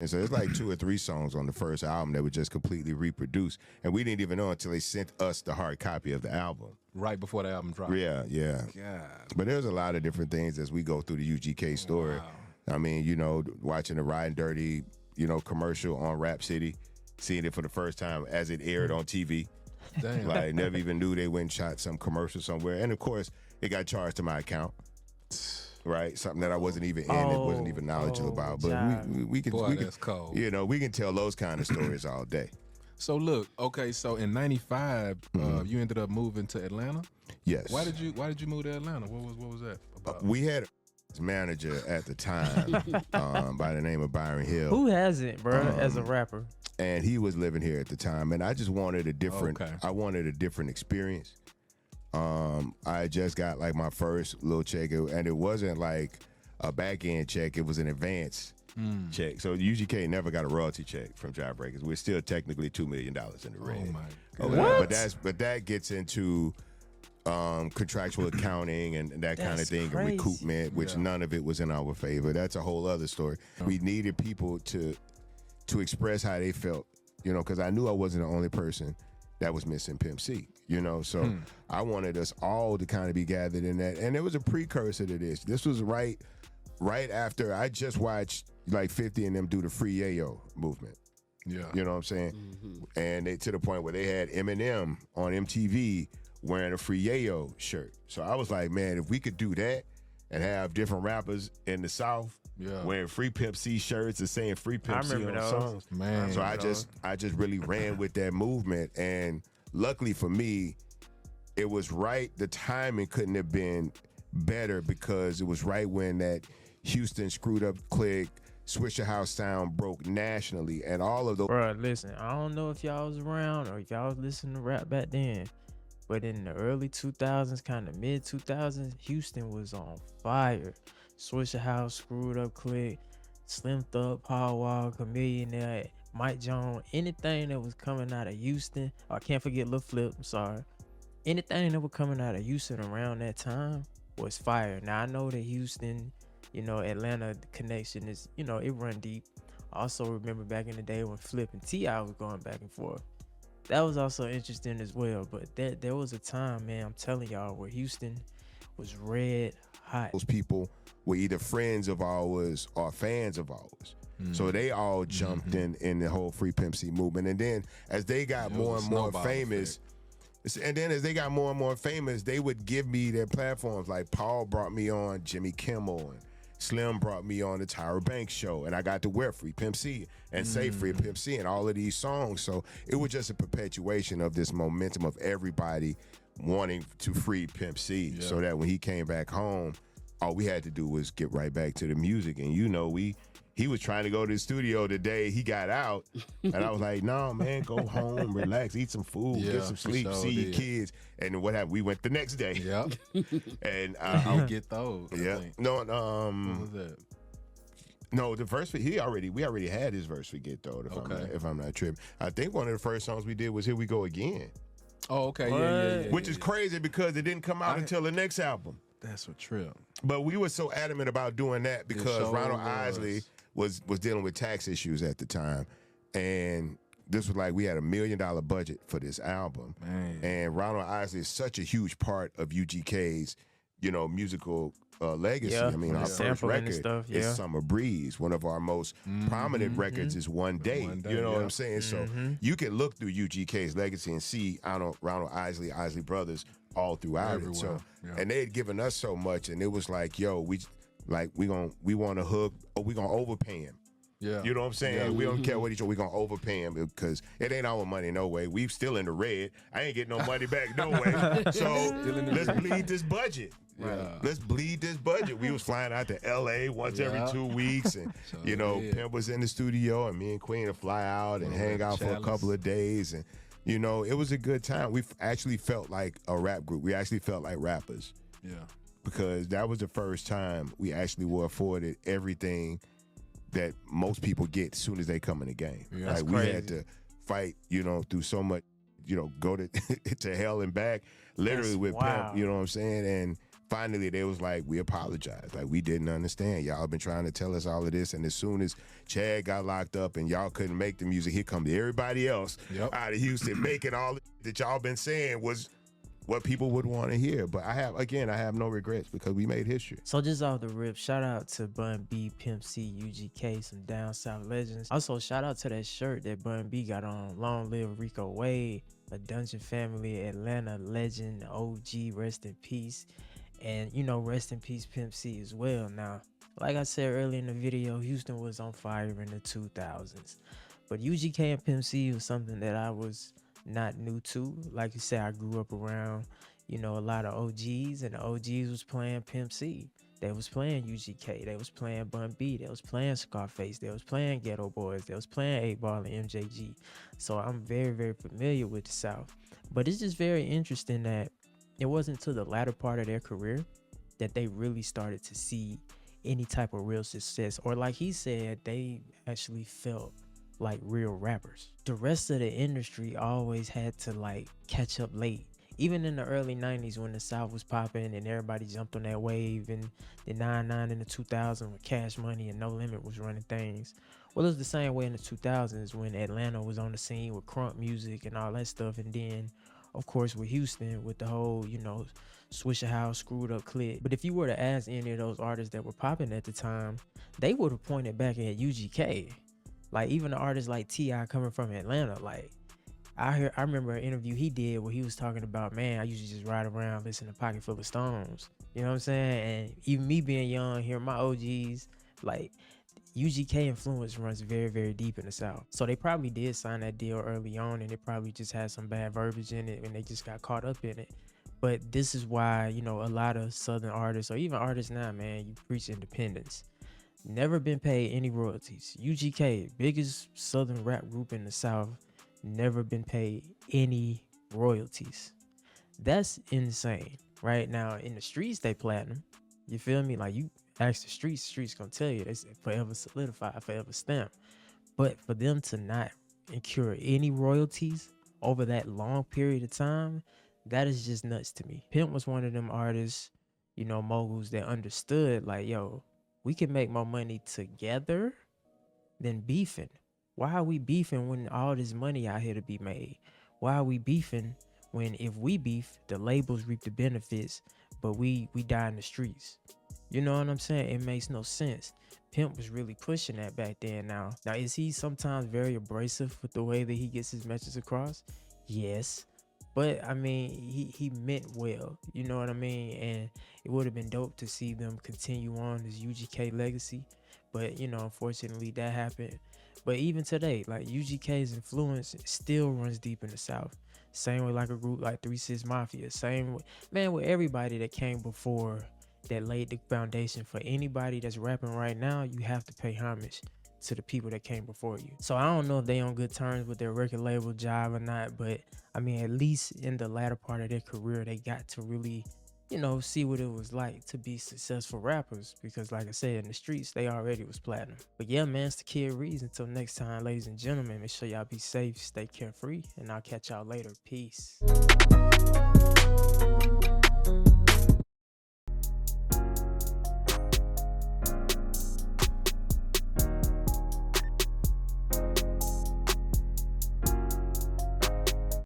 And so it's like 2 or 3 songs on the first album that were just completely reproduced. And we didn't even know until they sent us the hard copy of the album. Right before the album dropped. Yeah, yeah. God. But there's a lot of different things as we go through the UGK story. Wow. I mean, you know, watching the Riding Dirty, you know, commercial on Rap City, seeing it for the first time as it aired on TV. Damn. Like, never even knew they went and shot some commercial somewhere. And of course, it got charged to my account. Right, something that I wasn't even in, it wasn't even knowledgeable about. But we can, Boy, we that's can, cold. you know, we can tell those kind of stories all day. So look, okay, so in '95, you ended up moving to Atlanta. Yes. Why did you move to Atlanta? What was that about? We had a manager at the time by the name of Byron Hill. Who hasn't, bro, as a rapper? And he was living here at the time, and I just wanted a different. Okay. I wanted a different experience. I just got like my first little check, and it wasn't like a back end check; it was an advance check. So UGK never got a royalty check from Jive Records. We're still technically $2 million in the red. Oh my Okay, God. but that gets into contractual accounting and that kind of thing, crazy. and recoupment, which none of it was in our favor. That's a whole other story. We needed people to express how they felt, you know, because I knew I wasn't the only person that was missing Pimp C, you know. So I wanted us all to kind of be gathered in that, and it was a precursor to this. This was right after I just watched like 50 and them do the Free Yayo movement. Yeah. You know what I'm saying? And they, to the point where they had Eminem on MTV wearing a Free Yayo shirt. So I was like, man, if we could do that and have different rappers in the South wearing Free Pimp C shirts and saying Free Pimp C on songs. Man. So I just really ran with that movement. And luckily for me, it was right. The timing couldn't have been better because it was right when that Houston Screwed Up Click, Swisher House sound broke nationally, and all of those. Bro, listen, I don't know if y'all was around or if y'all was listening to rap back then, but in the early 2000s, kind of mid 2000s, Houston was on fire. Swisher House, Screwed Up Click, Slim Thug, Power Walk, Millionaire, Mike Jones, anything that was coming out of Houston. I can't forget Lil Flip, I'm sorry. Anything that was coming out of Houston around that time was fire. Now I know that Houston, you know, Atlanta connection is, you know, it run deep. I also remember back in the day when Flip and T.I. was going back and forth. That was also interesting as well. But there was a time, man, I'm telling y'all, where Houston was red hot. Those people were either friends of ours or fans of ours. So they all jumped in the whole Free Pimp C movement. And then as they got more and more famous, they would give me their platforms. Like Paul brought me on Jimmy Kimmel, and Slim brought me on the Tyra Banks show, and I got to wear Free Pimp C and say Free Pimp C and all of these songs. So it was just a perpetuation of this momentum of everybody wanting to free Pimp C, so that when he came back home, all we had to do was get right back to the music. And you know, he was trying to go to the studio the day he got out, and I was like, no, man, go home, relax, eat some food, get some sleep, see your kids. And what happened? We went the next day. Yep. And I'll get those. Yeah. No, What was that? no, the verse we already had his verse for Get Though, if I'm not tripping. I think one of the first songs we did was Here We Go Again. Oh, okay. Yeah. Which is crazy because it didn't come out until the next album. That's a trip. But we were so adamant about doing that because Ronald Isley was dealing with tax issues at the time. And this was like, we had $1 million budget for this album. Man. And Ronald Isley is such a huge part of UGK's, you know, musical legacy. Yeah, I mean, our first sampling and record stuff, is Summer Breeze. One of our most prominent records is One Day. You know what I'm saying? So you can look through UGK's legacy and see Ronald Isley Brothers all throughout it. So, and they had given us so much, and it was like, yo, we want to hook, or we gonna overpay him. Yeah. You know what I'm saying? Yeah. We don't care what we gonna overpay him because it ain't our money no way. We still in the red. I ain't getting no money back no way. So let's bleed this budget. Yeah. Let's bleed this budget. We was flying out to LA once every 2 weeks, and you know, Pimp was in the studio, and me and Queen would fly out and hang out for a couple of days, and you know, it was a good time. We actually felt like a rap group. We actually felt like rappers. Yeah. Because that was the first time we actually were afforded everything that most people get as soon as they come in the game. Yeah, like we had to fight, you know, through so much, you know, go to to hell and back, literally with Pimp, you know what I'm saying? And finally they was like, we apologize. Like, we didn't understand. Y'all been trying to tell us all of this. And as soon as Chad got locked up and y'all couldn't make the music, here comes everybody else out of Houston making all that y'all been saying was what people would want to hear. But I have no regrets because we made history. So just off the rip, shout out to Bun B, Pimp C, UGK, some down south legends. Also, shout out to that shirt that Bun B got on. Long live Rico Wade, a Dungeon Family Atlanta legend, OG, rest in peace. And, you know, rest in peace Pimp C as well. Now, like I said earlier in the video, Houston was on fire in the 2000s. But UGK and Pimp C was something that I was not new to. Like you said, I grew up around, you know, a lot of OGs, and the OGs was playing Pimp C. They was playing UGK. They was playing Bun B. They was playing Scarface. They was playing Ghetto Boys. They was playing 8 Ball and MJG. So I'm very, very familiar with the South. But it's just very interesting that it wasn't until the latter part of their career that they really started to see any type of real success. Or like he said, they actually felt like real rappers. The rest of the industry always had to like catch up late. Even in the early 90s when the South was popping and everybody jumped on that wave, and the 99 in the 2000s when Cash Money and No Limit was running things. Well, it was the same way in the 2000s when Atlanta was on the scene with crunk music and all that stuff. And then, of course, with Houston, with the whole, you know, Swisher House, Screwed Up Click. But if you were to ask any of those artists that were popping at the time, they would have pointed back at UGK. Like, even the artists like T.I. coming from Atlanta, like, I remember an interview he did where he was talking about, man, I used to just ride around listening to Pocket Full of Stones. You know what I'm saying? And even me being young, hearing my OGs, like, UGK influence runs very, very deep in the South. So they probably did sign that deal early on, and it probably just had some bad verbiage in it, and they just got caught up in it. But this is why, you know, a lot of Southern artists, or even artists now, man, you preach independence. Never been paid any royalties. UGK, biggest Southern rap group in the South, never been paid any royalties. That's insane. Right now, in the streets, they platinum. You feel me? Like, you ask the streets gonna tell you, they say forever solidified, forever stamped. But for them to not incur any royalties over that long period of time, that is just nuts to me. Pimp was one of them artists, you know, moguls that understood, like, yo, we can make more money together than beefing. Why are we beefing when all this money out here to be made? Why are we beefing when if we beef, the labels reap the benefits, but we die in the streets? You know what I'm saying? It makes no sense. Pimp was really pushing that back then. Now is he sometimes very abrasive with the way that he gets his message across? Yes. But I mean, he meant well, you know what I mean? And it would have been dope to see them continue on this UGK legacy. But, you know, unfortunately that happened. But even today, like, UGK's influence still runs deep in the South. Same with like a group like 3 6 Mafia. Same with, man, with everybody that came before that laid the foundation for anybody that's rapping right now. You have to pay homage to the people that came before you. So I don't know if they on good terms with their record label Jive or not, but I mean, at least in the latter part of their career, they got to really, you know, see what it was like to be successful rappers, because like I said, in the streets, they already was platinum. But yeah, man, it's the Kid Ríez. Until next time, ladies and gentlemen, make sure y'all be safe, stay carefree, and I'll catch y'all later. Peace.